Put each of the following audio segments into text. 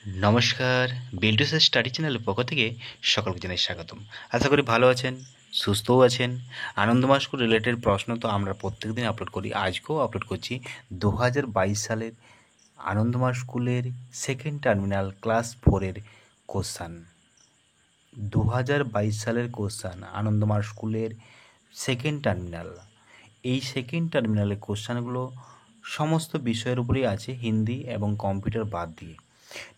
নমস্কার, বিল্টুস স্টাডি চ্যানেলের পক্ষ থেকে সকলকে জানাই স্বাগতম। আশা করি ভালো আছেন, সুস্থও আছেন। আনন্দময় স্কুল রিলেটেড প্রশ্ন তো আমরা প্রত্যেকদিন আপলোড করি, আজকেও আপলোড করছি 2022 সালের আনন্দময় স্কুলের সেকেন্ড টার্মিনাল ক্লাস 4-এর কোশ্চান। 2022 সালের কোশ্চান আনন্দময় স্কুলের সেকেন্ড টার্মিনাল। এই সেকেন্ড টার্মিনালের কোশ্চানগুলো সমস্ত বিষয়ের উপরেই আছে, হিন্দি এবং কম্পিউটার বাদ দিয়ে।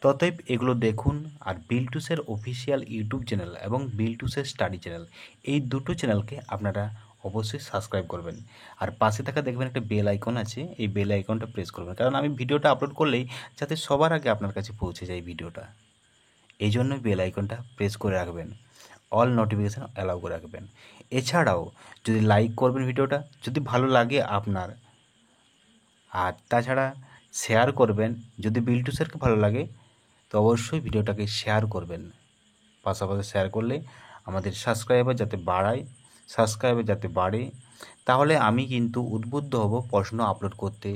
ততএব এগুলো দেখুন। আর বিল্টুসের অফিসিয়াল ইউটিউব চ্যানেল এবং বিল্টুসের স্টাডি চ্যানেল, এই দুটো চ্যানেলকে আপনারা অবশ্যই সাবস্ক্রাইব করবেন। আর পাশে থাকা দেখবেন একটা বেল আইকন আছে, এই বেল আইকনটা প্রেস করবেন, কারণ আমি ভিডিওটা আপলোড করলেই যাতে সবার আগে আপনার কাছে পৌঁছে যায় ভিডিওটা। এই জন্য বেল আইকনটা প্রেস করে রাখবেন, অল নোটিফিকেশান অ্যালাউ করে রাখবেন। এছাড়াও যদি লাইক করবেন ভিডিওটা, যদি ভালো লাগে আপনার, আর তাছাড়া শেয়ার করবেন। যদি বিল্টুসেরকে ভালো লাগে তো অবশ্যই ভিডিওটাকে শেয়ার করবেন। পাশাপাশি শেয়ার করলে আমাদের সাবস্ক্রাইবার যাতে বাড়ে, তাহলে আমি কিন্তু উদ্বুদ্ধ হব প্রশ্ন আপলোড করতে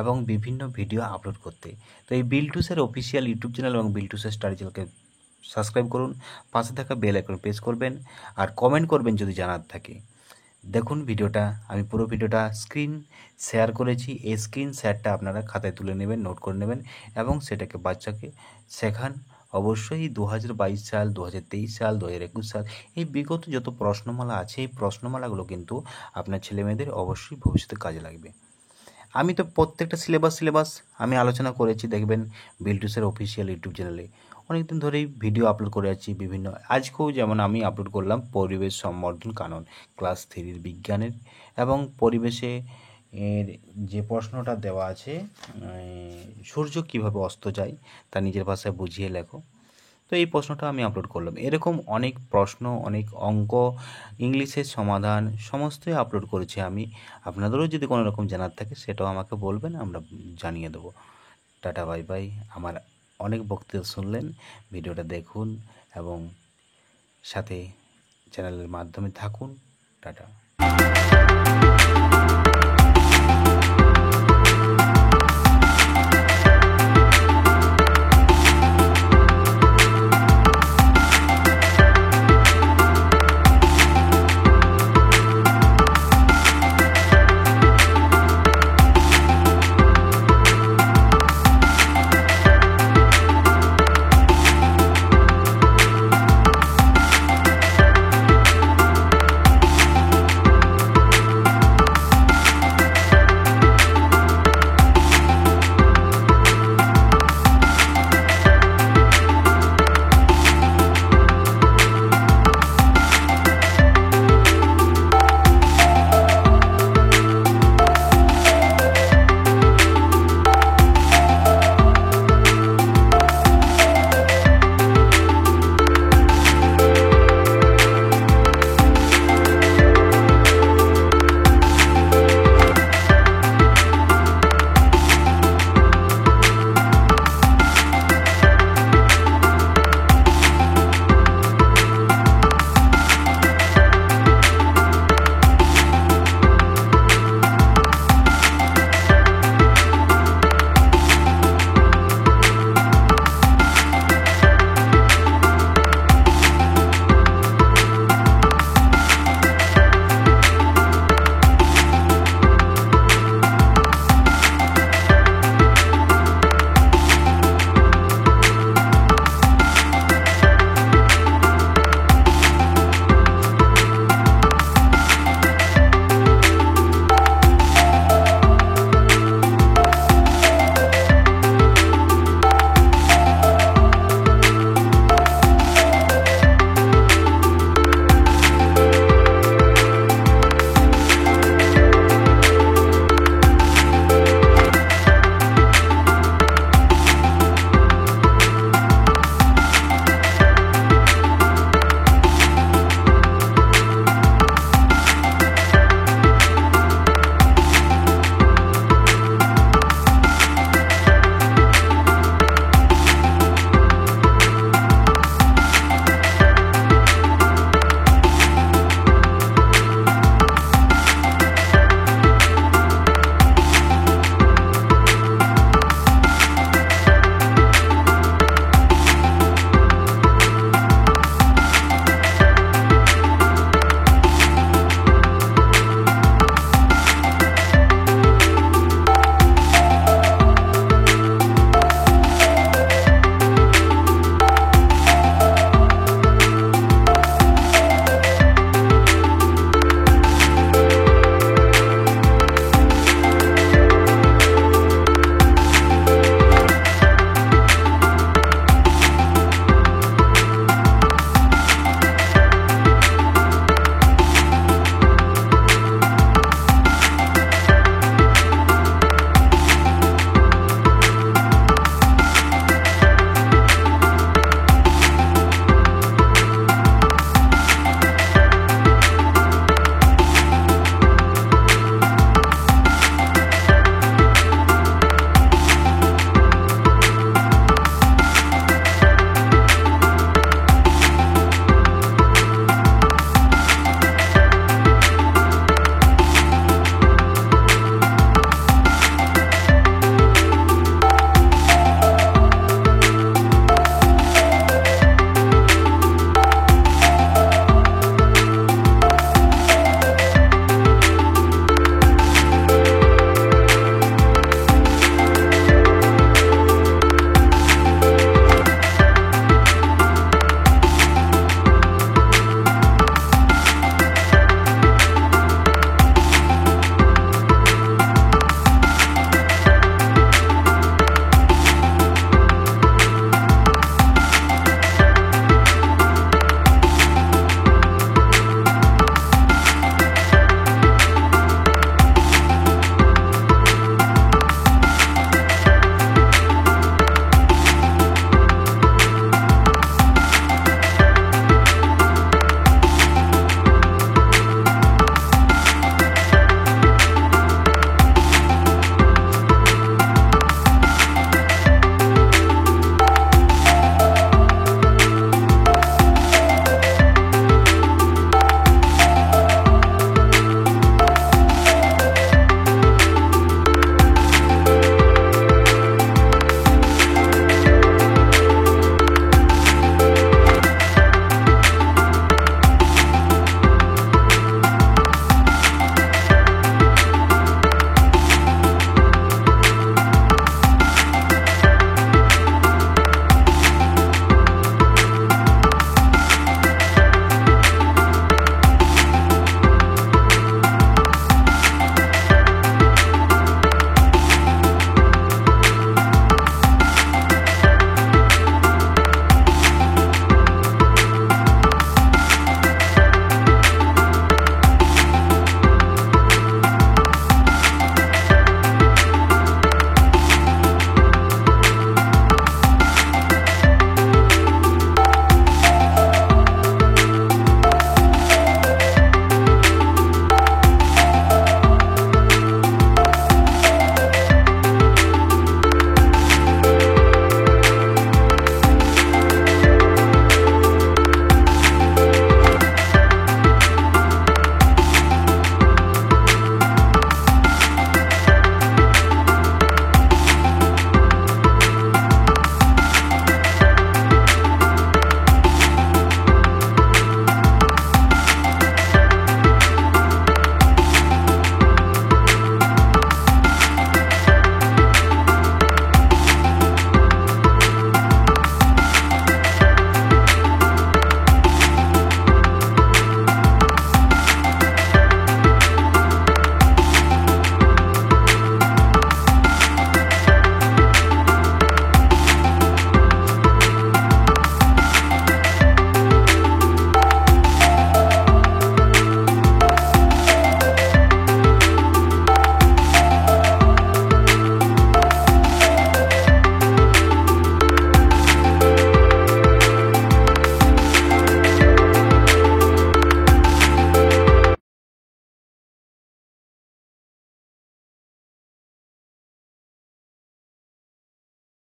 এবং বিভিন্ন ভিডিও আপলোড করতে। তো এই বিল্টুসের অফিসিয়াল ইউটিউব চ্যানেল এবং বিল্টুসের স্টাডি চ্যানেলকে সাবস্ক্রাইব করুন, পাশে থাকা বেল আইকন প্রেস করবেন আর কমেন্ট করবেন যদি জানার থাকে। দেখুন ভিডিওটা, আমি পুরো ভিডিওটা স্ক্রিন শেয়ার করেছি। এই স্ক্রিন শেয়ারটা আপনারা খাতায় তুলে নেবেন, নোট করে নেবেন এবং সেটাকে বাচ্চাকে শেখান। অবশ্যই 2022 সাল, 2023 সাল, 2021 সাল, এই বিগত যত প্রশ্নমালা আছে, এই প্রশ্নমালাগুলো কিন্তু আপনার ছেলেমেয়েদের অবশ্যই ভবিষ্যতে কাজে লাগবে। আমি তো প্রত্যেকটা সিলেবাস আমি আলোচনা করেছি, দেখবেন বিল্টুসের অফিসিয়াল ইউটিউব চ্যানেলে অনেক দিন ধরেই ভিডিও আপলোড করে যাচ্ছি বিভিন্ন। আজকেও যেমন আমি আপলোড করলাম পরিবেশ সম্বর্ধন কানন ক্লাস 3 বিজ্ঞানের, এবং পরিবেশে এর যে প্রশ্নটা দেওয়া আছে, সূর্য কীভাবে অস্ত যায় তা নিজের ভাষায় বুঝিয়ে লেখো। তো এই প্রশ্নটা আমি আপলোড করলাম। এরকম অনেক প্রশ্ন, অনেক অঙ্ক, ইংলিশের সমাধান সমস্তই আপলোড করেছি আমি। আপনাদেরও যদি কোনো রকম জানার থাকে সেটাও আমাকে বলবেন, আমরা জানিয়ে দেবো। Tata, bye bye. আমার অনেক বক্তৃতা শুনলেন, ভিডিওটা দেখুন এবং সাথে চ্যানেলের মাধ্যমে থাকুন। টাটা।